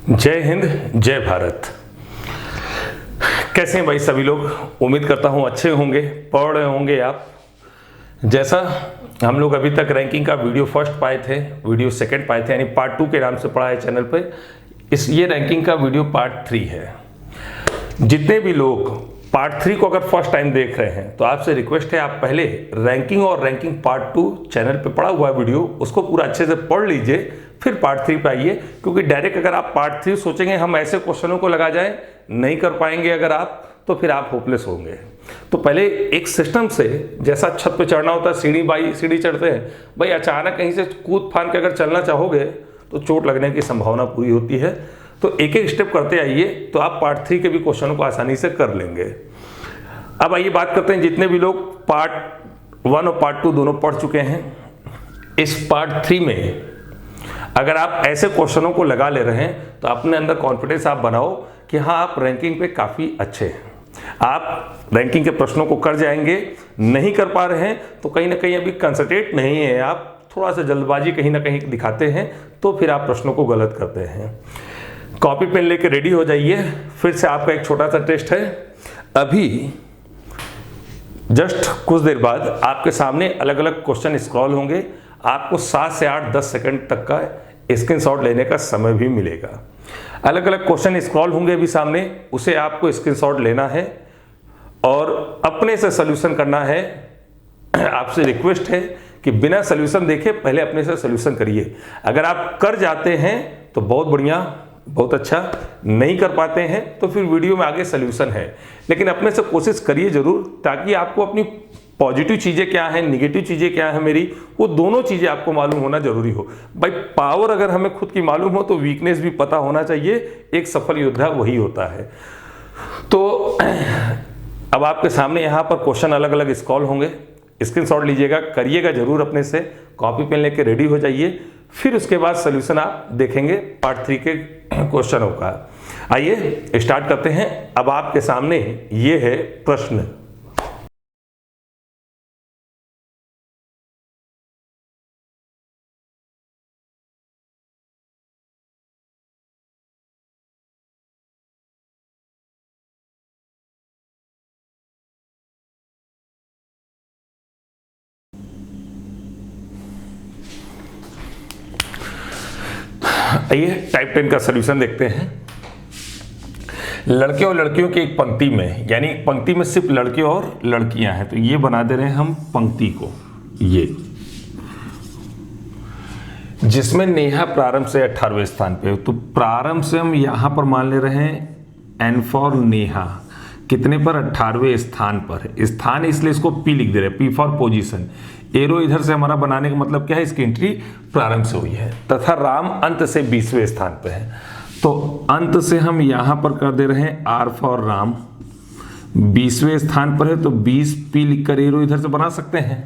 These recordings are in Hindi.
जय हिंद, जय भारत। कैसे हैं भाई सभी लोग? उम्मीद करता हूं अच्छे होंगे, पढ़ रहे होंगे आप। जैसा हम लोग अभी तक रैंकिंग का वीडियो फर्स्ट पाए थे, वीडियो सेकंड पाए थे, यानी पार्ट 2 के नाम से पढ़ा है चैनल पे। ये रैंकिंग का वीडियो पार्ट 3 है। जितने भी लोग पार्ट 3 को अगर फर्स्ट टाइम देख रहे हैं तो आपसे रिक्वेस्ट है, आप पहले रैंकिंग और रैंकिंग पार्ट 2 चैनल पे पड़ा हुआ है वीडियो, उसको पूरा अच्छे से पढ़ लीजिए, फिर पार्ट 3 पे आइए। क्योंकि डायरेक्ट अगर आप पार्ट 3 सोचेंगे हम ऐसे क्वेश्चनों को लगा जाए, नहीं कर पाएंगे अगर आप, तो फिर आप होपलेस होंगे। तो पहले एक सिस्टम से, जैसा छत पे चढ़ना होता है, सीढ़ी बाई सीढ़ी चढ़ते हैं भाई, अचानक कहीं से कूद फान के अगर चलना चाहोगे तो चोट लगने की संभावना पूरी होती है। तो एक एक स्टेप करते आइए, तो आप पार्ट 3 के भी क्वेश्चनों को आसानी से कर लेंगे। अब आइए बात करते हैं, जितने भी लोग पार्ट 1 और पार्ट 2 दोनों पढ़ चुके हैं, इस पार्ट 3 में अगर आप ऐसे क्वेश्चनों को लगा ले रहे हैं तो अपने अंदर कॉन्फिडेंस आप बनाओ कि हाँ, आप रैंकिंग पे काफ़ी अच्छे हैं, आप रैंकिंग के प्रश्नों को कर जाएंगे। नहीं कर पा रहे हैं तो कहीं ना कहीं अभी कंसंट्रेट नहीं है, आप थोड़ा सा जल्दबाजी कहीं ना कहीं दिखाते हैं, तो फिर आप प्रश्नों को गलत करते हैं। कॉपी पेन लेके रेडी हो जाइए। फिर से आपका एक छोटा सा टेस्ट है। अभी जस्ट कुछ देर बाद आपके सामने अलग अलग क्वेश्चन स्क्रॉल होंगे। आपको 7 से 8-10 सेकंड तक का स्क्रीनशॉट लेने का समय भी मिलेगा। अलग अलग क्वेश्चन स्क्रॉल होंगे अभी सामने, उसे आपको स्क्रीनशॉट लेना है और अपने से सॉल्यूशन करना है। आपसे रिक्वेस्ट है कि बिना सॉल्यूशन देखे पहले अपने से सॉल्यूशन करिए। अगर आप कर जाते हैं तो बहुत बढ़िया, बहुत अच्छा। नहीं कर पाते हैं तो फिर वीडियो में आगे सॉल्यूशन है, लेकिन अपने से कोशिश करिए जरूर, ताकि आपको अपनी पॉजिटिव चीज़ें क्या हैं, निगेटिव चीज़ें क्या हैं मेरी, वो दोनों चीज़ें आपको मालूम होना जरूरी हो। भाई पावर अगर हमें खुद की मालूम हो तो वीकनेस भी पता होना चाहिए। एक सफल योद्धा वही होता है। तो अब आपके सामने यहाँ पर क्वेश्चन अलग अलग स्क्रॉल होंगे, स्क्रीनशॉट लीजिएगा, करिएगा जरूर अपने से, कॉपी पेन लेके रेडी हो जाइए। फिर उसके बाद सॉल्यूशन आप देखेंगे पार्ट 3 के क्वेश्चनों का। आइए स्टार्ट करते हैं। अब आपके सामने ये है प्रश्न। आइए टाइप 10 का सॉल्यूशन देखते हैं। लड़के और लड़कियों की एक पंक्ति में, यानी एक पंक्ति में सिर्फ लड़के और लड़कियां हैं, तो ये बना दे रहे हैं हम पंक्ति को, ये जिसमें नेहा प्रारंभ से 18वें स्थान पे। तो प्रारंभ से हम यहां पर मान ले रहे हैं एन फॉर नेहा, कितने पर? 18वें स्थान पर। स्थान इसलिए इसको पी लिख दे रहे हैं, पी फॉर पोजीशन। एरो इधर से हमारा बनाने का मतलब क्या है, इसकी एंट्री प्रारंभ से हुई है। तथा राम अंत से 20वें स्थान पे है, तो अंत से हम यहां पर कर दे रहे हैं आर फॉर राम। 20वें स्थान पर है तो 20 पी लिखकर एरो इधर से बना सकते हैं।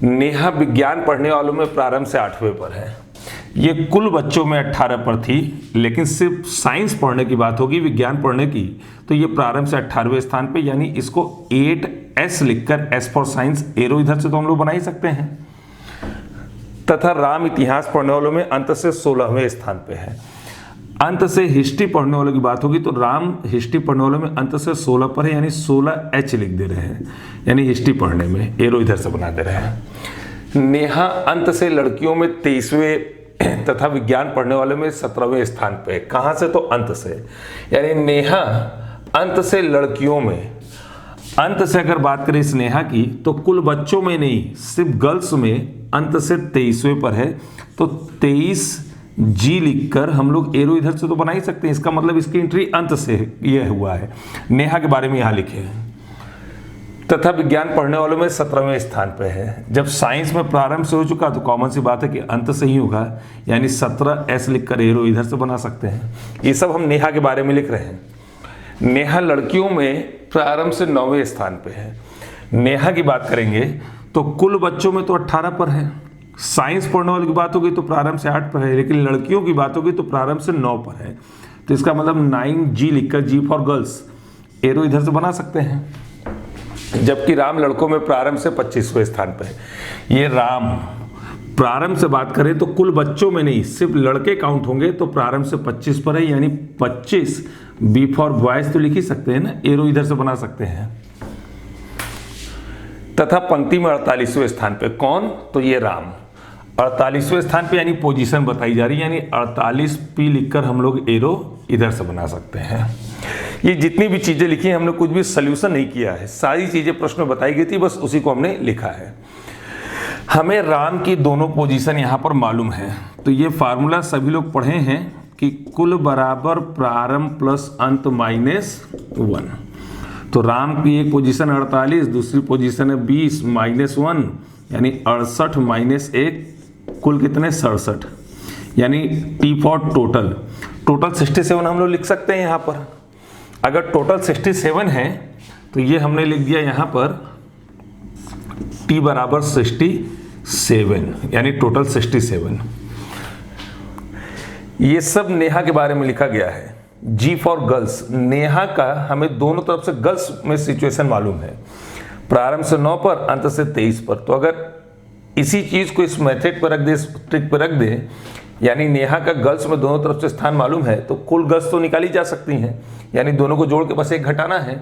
नेहा विज्ञान पढ़ने वालों में प्रारंभ से 8वें पर है। ये कुल बच्चों में 18 पर थी, लेकिन सिर्फ साइंस पढ़ने की बात होगी, विज्ञान पढ़ने की, तो ये प्रारंभ से 18वें स्थान पे, यानी इसको 8S लिखकर, S फॉर साइंस, एरो इधर से तो हम लोग बना ही सकते हैं। तथा राम इतिहास पढ़ने वालों में अंत से 16वें स्थान पे है। अंत से हिस्ट्री पढ़ने वालों की बात होगी तो राम हिस्ट्री पढ़ने वालों में अंत से 16 पर है, यानी 16H लिख दे रहे हैं, यानी हिस्ट्री पढ़ने में एरो इधर से बना दे रहे हैं। नेहा अंत से लड़कियों में 23वें तथा विज्ञान पढ़ने वाले में 17वें स्थान पे। कहां से? तो अंत से, यानी नेहा अंत से लड़कियों में, अंत से अगर बात करें इस नेहा की, तो कुल बच्चों में नहीं, सिर्फ गर्ल्स में अंत से 23वें पर है, तो 23G लिखकर हम लोग एरो इधर से तो बना ही सकते हैं। इसका मतलब इसकी एंट्री अंत से यह हुआ है। नेहा के बारे में यहां लिखे हैं। तथा विज्ञान पढ़ने वालों में 17वें स्थान पे है। जब साइंस में प्रारंभ से हो चुका तो कॉमन सी बात है कि अंत से ही होगा, यानी 17S लिखकर एरो इधर से बना सकते हैं। ये सब हम नेहा के बारे में लिख रहे हैं। नेहा लड़कियों में प्रारंभ से 9वें स्थान पे है। नेहा की बात करेंगे तो कुल बच्चों में तो 18 पर है। साइंस पढ़ने वालों की बात होगी तो प्रारंभ से 8 पर है, लेकिन लड़कियों की बात होगी तो प्रारंभ से 9 पर है। तो इसका मतलब 9G लिखकर, G फॉर गर्ल्स, एरो इधर से बना सकते हैं। जबकि राम लड़कों में प्रारंभ से 25वें स्थान पर है। ये राम प्रारंभ से बात करें तो कुल बच्चों में नहीं, सिर्फ लड़के काउंट होंगे तो प्रारंभ से 25 पर है, यानी 25 बी फॉर बॉयज तो लिख ही सकते हैं ना, एरो इधर से बना सकते हैं। तथा पंक्ति में 48वें स्थान पे कौन, तो ये राम 48वें स्थान पे, यानी पोजीशन बताई जा रही है, यानी 48 पी लिखकर हम लोग एरो इधर से बना सकते हैं। ये जितनी भी चीजें लिखी हैं हमने कुछ भी सोल्यूशन नहीं किया है, सारी चीजें प्रश्न में बताई गई थी, बस उसी को हमने लिखा है। हमें राम की दोनों पोजीशन यहाँ पर मालूम है, तो ये फार्मूला सभी लोग पढ़े हैं कि कुल बराबर प्रारंभ प्लस अंत -1। तो राम की एक पोजीशन 48, दूसरी पोजीशन है 20 -1, यानी 68 -1, कुल कितने 67, यानी टी फॉर टोटल 67 हम लोग लिख सकते हैं यहाँ पर। अगर टोटल 67 है तो ये हमने लिख दिया यहाँ पर t बराबर 67, यानी टोटल 67। ये सब नेहा के बारे में लिखा गया है। G फॉर गर्ल्स, नेहा का हमें दोनों तरफ से गर्ल्स में सिचुएशन मालूम है, प्रारंभ से 9 पर, अंत से 23 पर। तो अगर इसी चीज को इस मेथड पर रख दे, इस ट्रिक पर रख दे, यानी नेहा का गर्ल्स में दोनों तरफ से स्थान मालूम है, तो कुल गर्ल्स तो निकाली जा सकती हैं, यानी दोनों को जोड़ के बस एक घटाना है।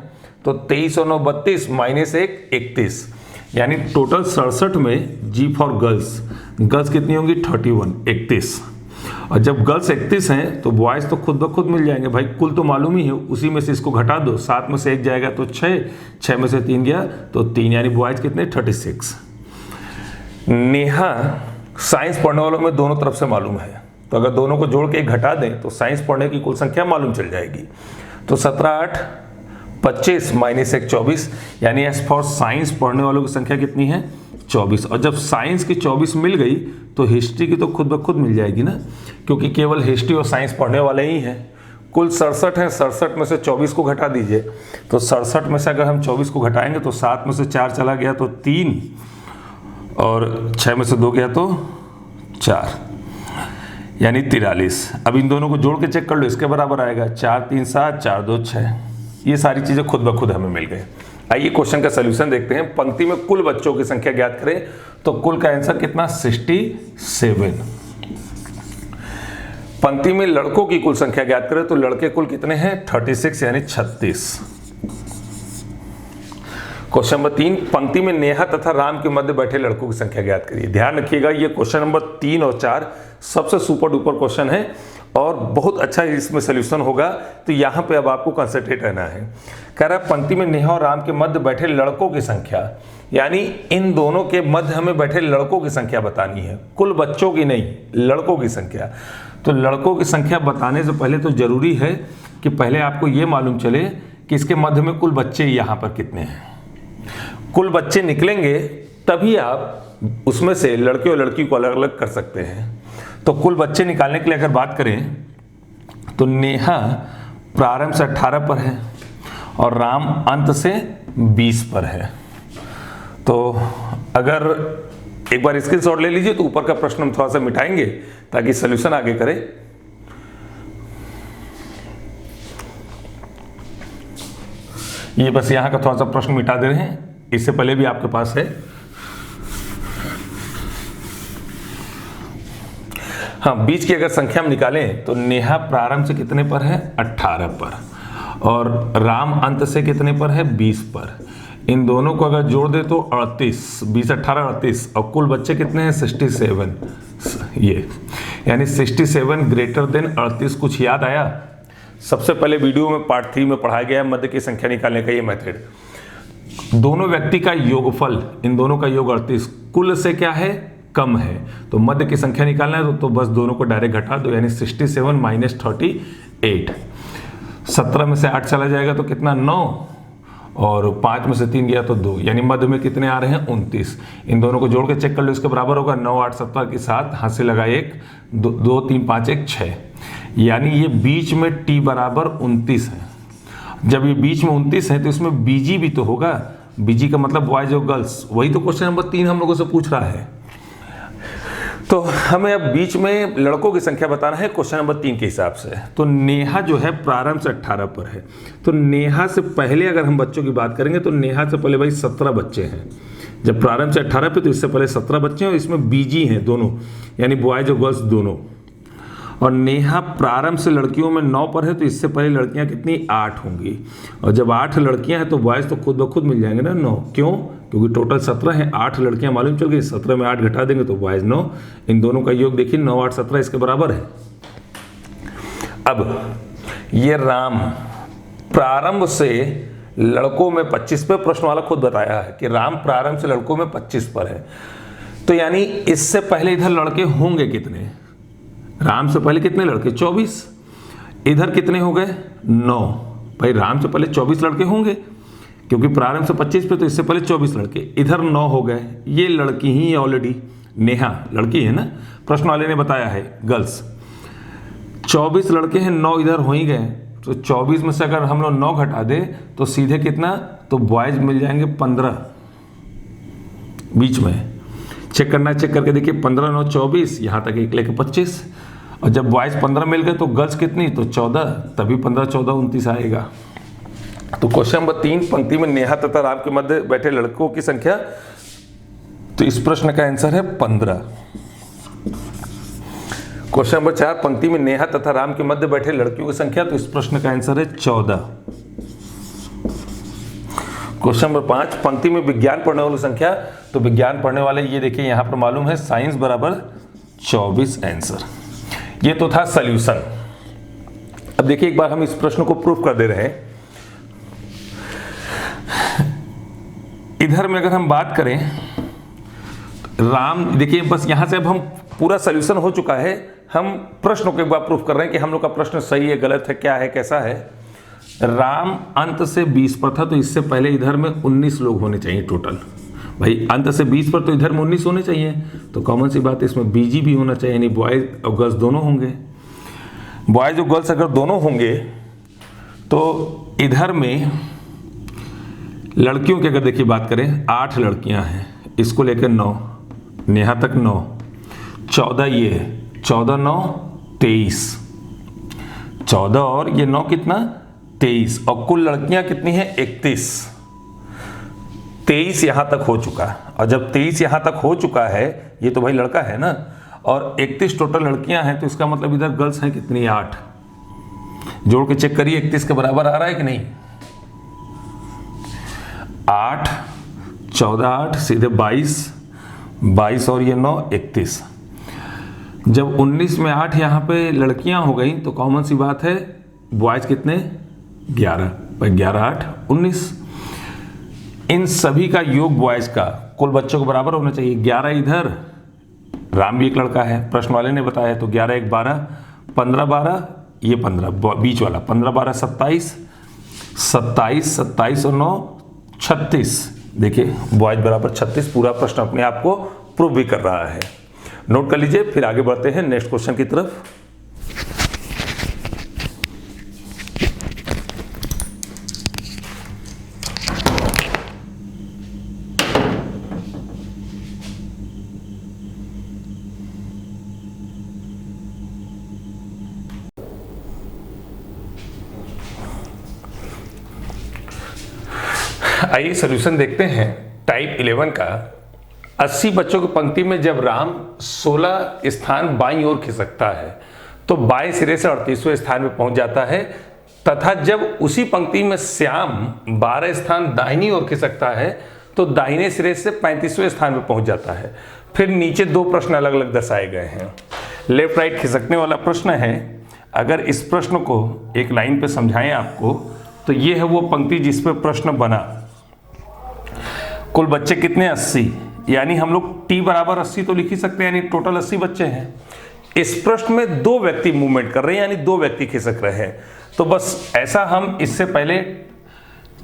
तो 23 और 9 32 -1 31, यानी टोटल 67 में G फॉर गर्ल्स कितनी होंगी 31 31। और जब गर्ल्स 31 हैं तो बॉयज तो खुद ब खुद मिल जाएंगे भाई, कुल तो मालूम ही है, उसी में से इसको घटा दो, 7 में से 1 जाएगा तो 6 में से 3 गया तो 3, यानी बॉयज कितने 36। नेहा साइंस पढ़ने वालों में दोनों तरफ से मालूम है, तो अगर दोनों को जोड़ के घटा दें तो साइंस पढ़ने की कुल संख्या मालूम चल जाएगी। तो 17 8 25 -1 24, यानी एस फॉर साइंस पढ़ने वालों की संख्या कितनी है 24। और जब साइंस की 24 मिल गई तो हिस्ट्री की तो खुद ब खुद मिल जाएगी ना, क्योंकि केवल हिस्ट्री और साइंस पढ़ने वाले ही हैं। कुल 67 है, 67 में से 24 को घटा दीजिए, तो 67 में से अगर हम 24 को घटाएंगे तो 7 में से 4 चला गया तो 3, और 6 में से 2 गया तो 4, यानी 43। अब इन दोनों को जोड़ के चेक कर लो, इसके बराबर आएगा 4 3 7 4 2 6। ये सारी चीजें खुद ब खुद हमें मिल गए। आइए क्वेश्चन का सॉल्यूशन देखते हैं। पंक्ति में कुल बच्चों की संख्या ज्ञात करें, तो कुल का आंसर कितना 67। पंक्ति में लड़कों की कुल संख्या ज्ञात करें, तो लड़के कुल कितने हैं 36, यानी 36। क्वेश्चन नंबर 3, पंक्ति में नेहा तथा राम के मध्य बैठे लड़कों की संख्या ज्ञात करिए। ध्यान रखिएगा, ये क्वेश्चन नंबर 3 और 4 सबसे सुपर डुपर क्वेश्चन है और बहुत अच्छा इसमें सोल्यूशन होगा, तो यहाँ पे अब आपको कंसंट्रेट रहना है। कह रहा है पंक्ति में नेहा और राम के मध्य बैठे लड़कों की संख्या, यानी इन दोनों के मध्य हमें बैठे लड़कों की संख्या बतानी है, कुल बच्चों की नहीं, लड़कों की संख्या। तो लड़कों की संख्या बताने से पहले तो जरूरी है कि पहले आपको ये मालूम चले कि इसके मध्य में कुल बच्चे यहाँ पर कितने हैं। कुल बच्चे निकलेंगे तभी आप उसमें से लड़के और लड़की को अलग अलग कर सकते हैं। तो कुल बच्चे निकालने के लिए अगर बात करें तो नेहा प्रारंभ से 18 पर है और राम अंत से 20 पर है। तो अगर एक बार स्क्रीनशॉट ले लीजिए तो ऊपर का प्रश्न हम थोड़ा सा मिटाएंगे ताकि सॉल्यूशन आगे करें। ये बस यहां का थोड़ा सा प्रश्न मिटा दे रहे हैं, इससे पहले भी आपके पास है। हाँ, बीच की अगर संख्या हम निकालें तो नेहा प्रारंभ से कितने पर है 18 पर और राम अंत से कितने पर है 20 पर। इन दोनों को अगर जोड़ दे तो 38, 20 18 38, और कुल बच्चे कितने हैं 67, ये यानी 67 ग्रेटर देन 38। कुछ याद आया? सबसे पहले वीडियो में पार्ट 3 में पढ़ाया गया मध्य की संख्या निकालने का ये मेथड। दोनों व्यक्ति का योगफल, इन दोनों का योग 38 कुल से क्या है कम है, तो मध्य की संख्या निकालना है तो बस दोनों को डायरेक्ट घटा दो, यानी 67 माइनस 38। 17 में से 8 चला जाएगा तो कितना 9, और 5 में से 3 गया तो 2, यानी मध्य में कितने आ रहे हैं 29। इन दोनों को जोड़ के चेक कर लो, इसके बराबर होगा 9 8 17 की 7, हाथ से लगा 1 2 3 5 1 6, यानी ये बीच में t बराबर 29 है। जब ये बीच में 29 है तो इसमें बीजी भी तो होगा, बीजी का मतलब बॉयज और गर्ल्स, वही तो क्वेश्चन नंबर 3 हम लोगों से पूछ रहा है। तो हमें अब बीच में लड़कों की संख्या बताना है क्वेश्चन नंबर 3 के हिसाब से। तो नेहा जो है प्रारंभ से 18 पर है, तो नेहा से पहले अगर हम बच्चों की बात करेंगे तो नेहा से पहले भाई 17 बच्चे हैं, जब प्रारंभ से 18 पे तो इससे पहले 17 बच्चे हैं और इसमें बीजी हैं दोनों, यानी बॉयज और गर्ल्स दोनों। और नेहा प्रारंभ से लड़कियों में 9 पर है तो इससे पहले लड़कियां कितनी 8 होंगी, और जब 8 लड़कियां हैं तो बॉयज तो खुद ब खुद मिल जाएंगे ना 9। क्यों? क्योंकि टोटल 17 हैं, 8 लड़कियां मालूम चल गई, 17 में 8 घटा देंगे तो बॉयज 9। इन दोनों का योग देखिए 9 8 17 इसके बराबर है। अब ये राम प्रारंभ से लड़कों में 25 पे, प्रश्न वाला खुद बताया है कि राम प्रारंभ से लड़कों में 25 पर है, तो यानी इससे पहले इधर लड़के होंगे कितने? राम से पहले कितने लड़के? 24। इधर कितने हो गए? 9। भाई राम से पहले 24 लड़के होंगे क्योंकि प्रारंभ से 25 पे, तो इससे पहले 24 लड़के, इधर 9 हो गए। ये लड़की ही ऑलरेडी, नेहा लड़की है ना, प्रश्न वाले ने बताया है गर्ल्स। 24 लड़के हैं, 9 इधर हो ही गए, तो 24 में से अगर हम लोग 9 घटा दे तो सीधे कितना? तो बॉयज मिल जाएंगे 15 बीच में। चेक करना, चेक करके देखिए 15 9 24, यहाँ तक एक लेके 25, और जब बॉयज 15 मिल गए तो गर्ल्स कितनी? तो 14, तभी 15 14 29 आएगा। तो क्वेश्चन नंबर 3, पंक्ति में नेहा तथा राम के मध्य बैठे लड़कों की संख्या, तो इस प्रश्न का आंसर है 15। क्वेश्चन नंबर 4, पंक्ति में नेहा तथा राम के मध्य बैठे लड़कियों की संख्या, तो इस प्रश्न का आंसर है 14। क्वेश्चन नंबर 5, पंक्ति में विज्ञान पढ़ने वालों की संख्या, तो विज्ञान पढ़ने वाले ये देखिए यहां पर मालूम है साइंस बराबर 24 आंसर। ये तो था सॉल्यूशन। अब देखिए एक बार हम इस प्रश्न को प्रूफ कर दे रहे हैं। इधर में अगर हम बात करें राम, देखिए बस यहां से अब हम पूरा सॉल्यूशन हो चुका है, हम प्रश्न को एक बार प्रूफ कर रहे हैं कि हम लोग का प्रश्न सही है गलत है क्या है कैसा है। राम अंत से 20 पर था तो इससे पहले इधर में 19 लोग होने चाहिए टोटल। भाई अंत से 20 पर तो इधर में 19 होने चाहिए, तो कॉमन सी बात है इसमें बीजी भी होना चाहिए, यानी बॉयज और गर्ल्स दोनों होंगे। बॉयज और गर्ल्स अगर दोनों होंगे तो इधर में लड़कियों की अगर देखिए बात करें 8 लड़कियां हैं, इसको लेकर 9, नेहा तक 9, 14 ये 14 9 23, 14 और ये 9 कितना 23, और कुल लड़कियां कितनी हैं 31। 23 यहां तक हो चुका, और जब 23 यहां तक हो चुका है, ये तो भाई लड़का है ना, और 31 टोटल लड़कियां हैं, तो इसका मतलब इधर गर्ल्स हैं कितनी 8। जोड़ के चेक करिए 31 के बराबर आ रहा है कि नहीं। 8 14 8 सीधे 22 और ये 9 31। जब 19 में 8 यहाँ पे लड़कियां हो गई तो कॉमन सी बात है बॉयज कितने 11, भाई 11 8 19। इन सभी का योग बॉयज का कुल बच्चों को बराबर होना चाहिए। 11 इधर, राम भी एक लड़का है, प्रश्न वाले ने बताया, तो 11 1 12, 15 12 ये 15 बीच वाला, 15 12 27, 27 और 9 36। देखिए बॉयज बराबर 36, पूरा प्रश्न अपने आप को प्रूव भी कर रहा है। नोट कर लीजिए, फिर आगे बढ़ते हैं नेक्स्ट क्वेश्चन की तरफ। आइए सॉल्यूशन देखते हैं टाइप 11 का। 80 बच्चों की पंक्ति में जब राम 16 स्थान बाईं ओर खिसकता है तो बाएं सिरे से 38वें स्थान में पहुंच जाता है, तथा जब उसी पंक्ति में श्याम 12 स्थान दाहिनी ओर खिसकता है तो दाहिने सिरे से 35वें स्थान में पहुंच जाता है। फिर नीचे 2 प्रश्न अलग अलग दर्शाए गए हैं। लेफ्ट राइट खिसकने वाला प्रश्न है। अगर इस प्रश्न को एक लाइन पे समझाएं आपको, तो ये है वो पंक्ति जिस पे प्रश्न बना। कुल बच्चे कितने 80, यानी हम लोग t बराबर 80 तो लिख ही सकते हैं, यानी टोटल 80 बच्चे हैं। इस प्रश्न में 2 व्यक्ति मूवमेंट कर रहे हैं, यानी 2 व्यक्ति खिसक रहे हैं। तो बस ऐसा हम इससे पहले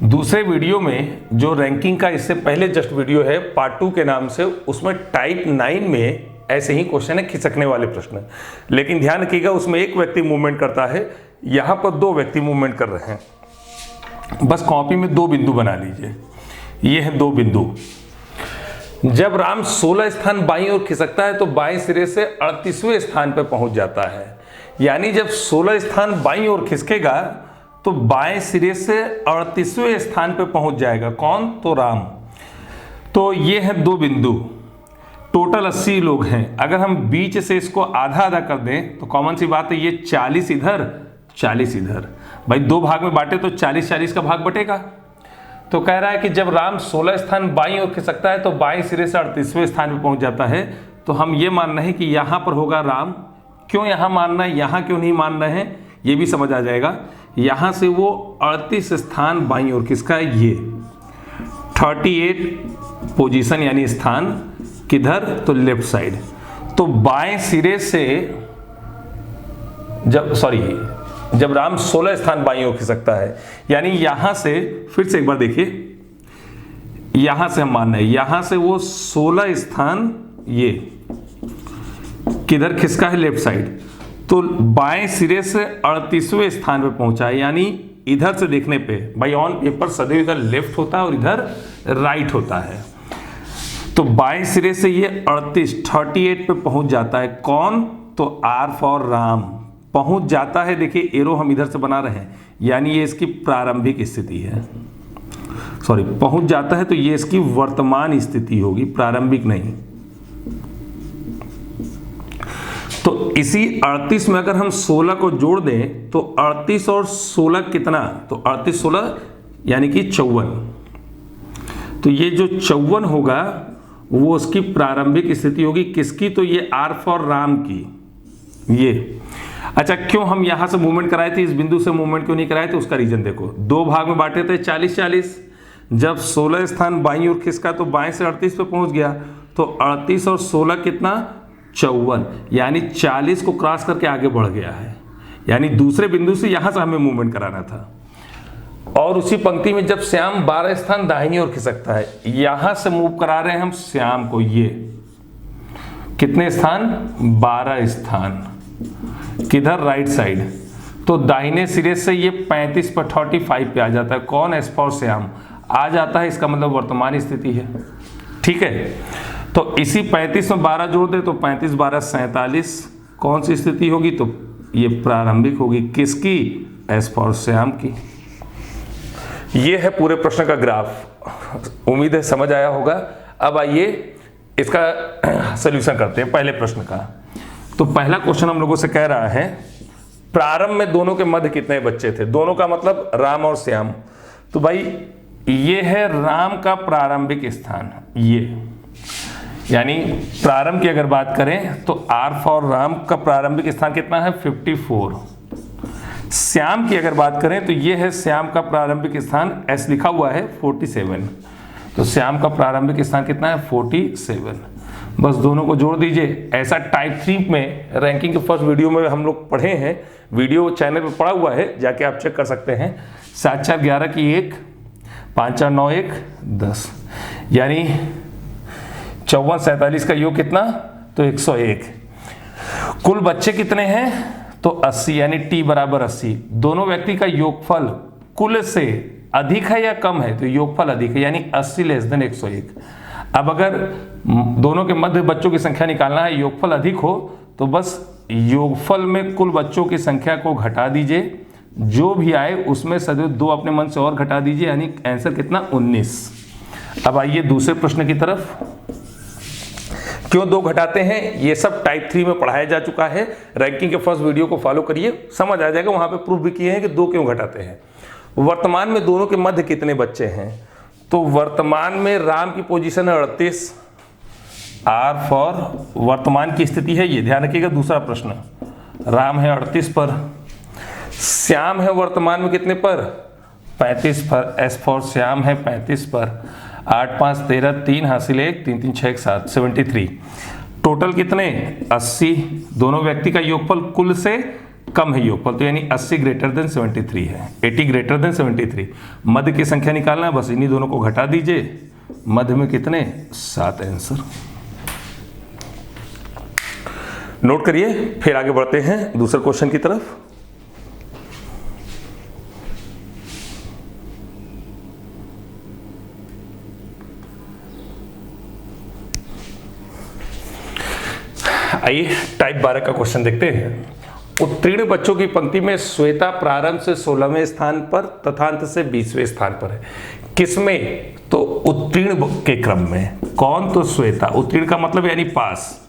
दूसरे वीडियो में जो रैंकिंग का इससे पहले जस्ट वीडियो है पार्ट 2 के नाम से, उसमें टाइप 9 में ऐसे ही क्वेश्चन है खिसकने वाले प्रश्न, लेकिन ध्यान रखिएगा उसमें 1 व्यक्ति मूवमेंट करता है, यहां पर 2 व्यक्ति मूवमेंट कर रहे हैं। बस कॉपी में 2 बिंदु बना लीजिए, ये है 2 बिंदु। जब राम 16 स्थान बाईं ओर खिसकता है तो बाएं सिरे से 38वें स्थान पर पहुंच जाता है, यानी जब 16 स्थान बाईं ओर खिसकेगा तो बाएं सिरे से 38वें स्थान पर पहुंच जाएगा। कौन? तो राम। तो ये है दो बिंदु, टोटल 80 लोग हैं। अगर हम बीच से इसको आधा आधा कर दें तो कॉमन सी बात है, ये 40 इधर 40 इधर, भाई दो भाग में बांटे तो 40-40 का भाग बटेगा। तो कह रहा है कि जब राम 16 स्थान बाईं ओर खिसकता है तो बाईं सिरे से 38वें स्थान पे पहुंच जाता है। तो हम ये मान रहे हैं कि यहां पर होगा राम। क्यों यहां मान रहे हैं, यहां क्यों नहीं मान रहे हैं, ये भी समझ आ जाएगा। यहां से वो 38 स्थान बाईं ओर खिसका है, ये 38 पोजीशन यानी स्थान किधर, तो लेफ्ट साइड। तो बाएं सिरे से जब राम 16 स्थान बाईं ओर खिसकता है, यानी यहां से, फिर से एक बार देखिए, यहां से हम मान रहे हैं, यहां से वो 16 स्थान ये किधर खिसका है, लेफ्ट साइड। तो बाएं सिरे से 38वें स्थान पे पहुंचा है, यानी इधर से देखने पे भाई ऑन पेपर सदैव इधर लेफ्ट होता है और इधर राइट होता है। तो बाएं सिरे से ये 38 पे पहुंच जाता है। कौन, तो आर फॉर राम पहुंच जाता है। देखिए एरो हम इधर से बना रहे हैं, यानी ये इसकी प्रारंभिक स्थिति है, सॉरी पहुंच जाता है तो ये इसकी वर्तमान स्थिति होगी, प्रारंभिक नहीं। तो इसी 38 में अगर हम 16 को जोड़ दें तो 38 और 16 कितना, तो 38-16 यानी कि 54। तो ये जो 54 होगा वो उसकी प्रारंभिक स्थिति होगी, किसकी, तो ये आर फॉर राम की। ये अच्छा, क्यों हम यहां से मूवमेंट कराए थे, इस बिंदु से मूवमेंट क्यों नहीं कराए थे, उसका रीजन देखो। दो भाग में बांटे थे 40-40, जब 16 स्थान बाईं ओर खिसका तो बाएं से 38 पे पहुंच गया। तो 38 और 16 कितना, 54, यानी 40 को क्रॉस करके आगे बढ़ गया है, यानी दूसरे बिंदु से यहां से हमें मूवमेंट कराना था। और उसी पंक्ति में जब श्याम 12 स्थान दाहिनी ओर खिसकता है, यहां से मूव करा रहे हैं हम श्याम को, ये कितने स्थान, 12 स्थान किधर, राइट साइड। तो दाहिने सिरे से ये 35 पर 45 पे आ जाता है। कौन, एस फॉर श्याम आ जाता है, इसका मतलब वर्तमान स्थिति है। ठीक है, तो इसी 35 में 12 जोड़ दे तो 35-12 47, कौन सी स्थिति होगी, तो ये प्रारंभिक होगी, किसकी, एस फॉर श्याम की। ये है पूरे प्रश्न का ग्राफ, उम्मीद है समझ आया होगा। अब आइए इसका सॉल्यूशन करते हैं पहले प्रश्न का। तो पहला क्वेश्चन हम लोगों से कह रहा है, प्रारंभ में दोनों के मध्य कितने बच्चे थे, दोनों का मतलब राम और श्याम। तो भाई ये है राम का प्रारंभिक स्थान, ये यानी प्रारंभ की अगर बात करें तो आर फॉर राम का प्रारंभिक स्थान कितना है, 54। श्याम की अगर बात करें तो ये है श्याम का प्रारंभिक स्थान, एस लिखा हुआ है 47। तो श्याम का प्रारंभिक स्थान कितना है, 47। बस दोनों को जोड़ दीजिए। ऐसा टाइप 3 में रैंकिंग के फर्स्ट वीडियो में हम लोग पढ़े हैं, वीडियो चैनल पे पड़ा हुआ है, जाके आप चेक कर सकते हैं। 7-4 11 की 1, 5-4 9 1 10, यानी 54-47 का योग कितना, तो 101। कुल बच्चे कितने हैं, तो 80, यानी t बराबर 80। दोनों व्यक्ति का योगफल कुल से अधिक है या कम है, तो योगफल अधिक है, यानी 80 लेस देन 101। अब अगर दोनों के मध्य बच्चों की संख्या निकालना है, योगफल अधिक हो तो बस योगफल में कुल बच्चों की संख्या को घटा दीजिए, जो भी आए उसमें सदैव 2 अपने मन से और घटा दीजिए, यानी आंसर कितना, 19। अब आइए दूसरे प्रश्न की तरफ। क्यों 2 घटाते हैं, ये सब टाइप 3 में पढ़ाया जा चुका है। रैंकिंग के फर्स्ट वीडियो को फॉलो करिए, समझ आ जाएगा, वहां पे प्रूफ भी किए हैं कि 2 क्यों घटाते हैं। वर्तमान में दोनों के मध्य कितने बच्चे हैं, तो वर्तमान में राम की पोजीशन है 38, आर फॉर वर्तमान की स्थिति है, ये ध्यान रखिएगा। दूसरा प्रश्न, राम है 38 पर, श्याम है वर्तमान में कितने पर, 35 पर, एस फॉर श्याम है 35 पर। 8 5 13, 3 हासिल 1, 3 3 6 7, 73। टोटल कितने, 80। दोनों व्यक्ति का योगफल कुल से कम है योगफल, तो यानी 80 ग्रेटर देन 73 है, 80 ग्रेटर देन 73। मध्य की संख्या निकालना है, बस इन्हीं दोनों को घटा दीजिए। मध्य में कितने, 7 आंसर। नोट करिए, फिर आगे बढ़ते हैं दूसरे क्वेश्चन की तरफ। आइए टाइप 12 का क्वेश्चन देखते हैं। उत्तीर्ण बच्चों की पंक्ति में श्वेता प्रारंभ से 16वें स्थान पर तथा अंत से 20वें स्थान पर है। किसमें तो उत्तीर्ण के क्रम में कौन? तो श्वेता। उत्तीर्ण का मतलब यानी पास,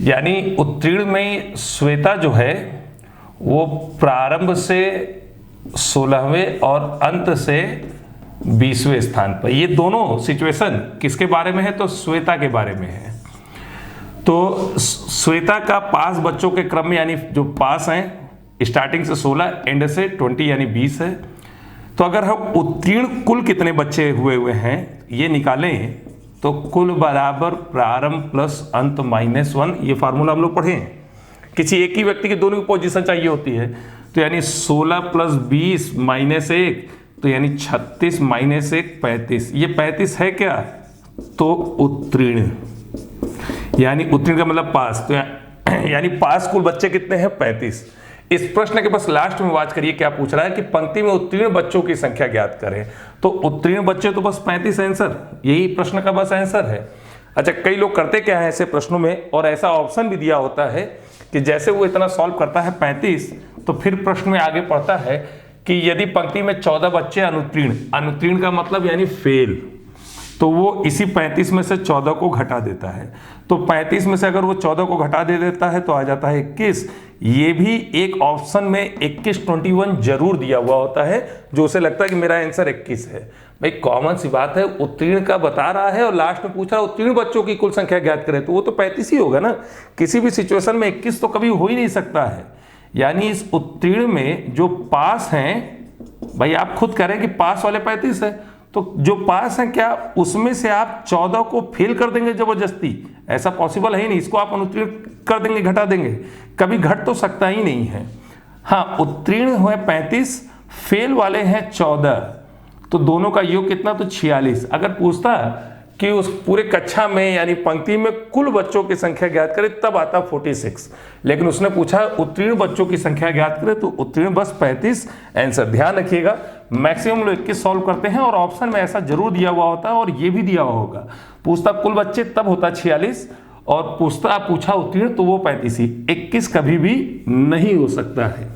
यानी उत्तीर्ण में श्वेता जो है वो प्रारंभ से 16वें और अंत से 20वें स्थान पर। ये दोनों सिचुएशन किसके बारे में है? तो श्वेता के बारे में है। तो श्वेता का पास बच्चों के क्रम में, यानी जो पास हैं स्टार्टिंग से 16 एंड से 20 यानी 20 है। तो अगर हम उत्तीर्ण कुल कितने बच्चे हुए हैं ये निकालें तो कुल बराबर प्रारंभ प्लस अंत -1। ये फार्मूला हम लोग पढ़े हैं। किसी एक ही व्यक्ति की दोनों की पोजीशन चाहिए होती है, तो यानी 16 + 20 - 1, तो यानी 36 - 1 35। ये 35 है क्या? तो उत्तीर्ण, यानी उत्तीर्ण का मतलब पास। तो यानी पास कुल बच्चे कितने हैं? 35। इस प्रश्न के बस लास्ट में वाच करिए क्या पूछ रहा है कि पंक्ति में उत्तीर्ण बच्चों की संख्या ज्ञात करें। तो उत्तीर्ण बच्चे तो बस 35 आंसर, यही प्रश्न का बस आंसर है। अच्छा, कई लोग करते क्या है ऐसे प्रश्नों में, और ऐसा ऑप्शन भी दिया होता है कि जैसे वो इतना सॉल्व करता है 35, तो फिर प्रश्न में आगे पढ़ता है कि यदि पंक्ति में 14 बच्चे अनुत्तीर्ण, अनुत्तीर्ण का मतलब यानी फेल, तो वो इसी 35 में से 14 को घटा देता है। तो 35 में से अगर वो 14 को घटा दे देता है तो आ जाता है 21। ये भी एक ऑप्शन में 21 जरूर दिया हुआ होता है, जो उसे लगता है कि मेरा आंसर 21 है। भाई कॉमन सी बात है, उत्तीर्ण का बता रहा है और लास्ट में पूछ रहा है उत्तीर्ण बच्चों की कुल संख्या ज्ञात करें, तो वो तो 35 ही होगा ना। किसी भी सिचुएशन में 21 तो कभी हो ही नहीं सकता है। यानी इस उत्तीर्ण में जो पास हैं, भाई आप खुद कह रहे हैं कि पास वाले 35 है, तो जो पास है क्या उसमें से आप 14 को फेल कर देंगे जबरदस्ती? ऐसा पॉसिबल है ही नहीं। इसको आप अनुत्तीर्ण कर देंगे, घटा देंगे, कभी घट तो सकता ही नहीं है। हाँ, उत्तीर्ण हुए 35, फेल वाले हैं 14, तो दोनों का योग कितना? तो 46। अगर पूछता कि उस पूरे कक्षा में यानी पंक्ति में कुल बच्चों की संख्या ज्ञात करें, तब आता 46। लेकिन उसने पूछा उत्तीर्ण बच्चों की संख्या ज्ञात करें, तो उत्तीर्ण बस 35 आंसर। ध्यान रखिएगा, मैक्सिमम लोग 21 सॉल्व करते हैं और ऑप्शन में ऐसा जरूर दिया हुआ होता है, और ये भी दिया हुआ होगा। पूछता कुल बच्चे तब होता 46, और पूछा उत्तीर्ण तो वो 35 ही। 21 कभी भी नहीं हो सकता है।